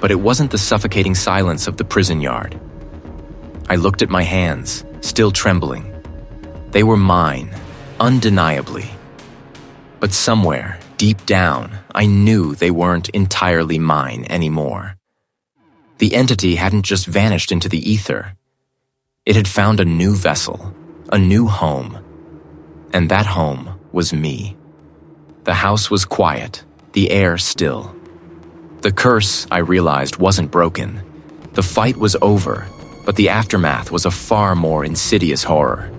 but it wasn't the suffocating silence of the prison yard. I looked at my hands, still trembling. They were mine, undeniably. But somewhere, deep down, I knew they weren't entirely mine anymore. The entity hadn't just vanished into the ether. It had found a new vessel, a new home. And that home was me. The house was quiet, the air still. The curse, I realized, wasn't broken. The fight was over, but the aftermath was a far more insidious horror.